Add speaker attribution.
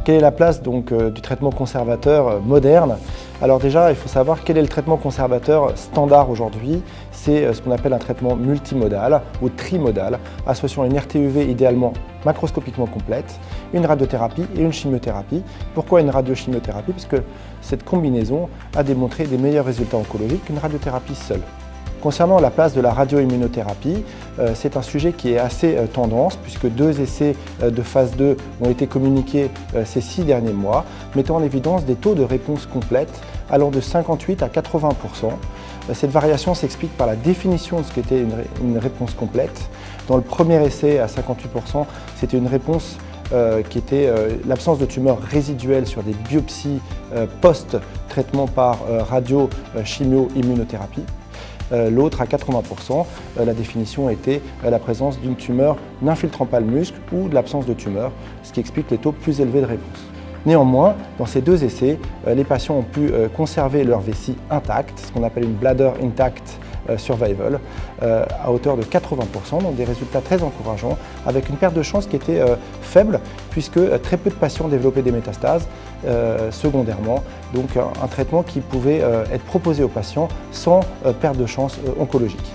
Speaker 1: Quelle est la place donc, du traitement conservateur moderne? Alors déjà, il faut savoir quel est le traitement conservateur standard aujourd'hui. C'est ce qu'on appelle un traitement multimodal ou trimodal, associant une RT-UV idéalement macroscopiquement complète, une radiothérapie et une chimiothérapie. Pourquoi une radiochimiothérapie? Parce que cette combinaison a démontré des meilleurs résultats oncologiques qu'une radiothérapie seule. Concernant la place de la radioimmunothérapie, c'est un sujet qui est assez tendance puisque 2 essais de phase 2 ont été communiqués ces 6 derniers mois, mettant en évidence des taux de réponse complète allant de 58 à 80%. Cette variation s'explique par la définition de ce qu'était une réponse complète. Dans le premier essai à 58%, c'était une réponse qui était l'absence de tumeurs résiduelles sur des biopsies post-traitement par radio-chimio-immunothérapie. L'autre à 80%, la définition était la présence d'une tumeur n'infiltrant pas le muscle ou de l'absence de tumeur, ce qui explique les taux plus élevés de réponse. Néanmoins, dans ces 2 essais, les patients ont pu conserver leur vessie intacte, ce qu'on appelle une bladder intact survival, à hauteur de 80%, donc des résultats très encourageants, avec une perte de chance qui était faible, puisque très peu de patients développaient des métastases secondairement, donc un traitement qui pouvait être proposé aux patients sans perte de chance oncologique.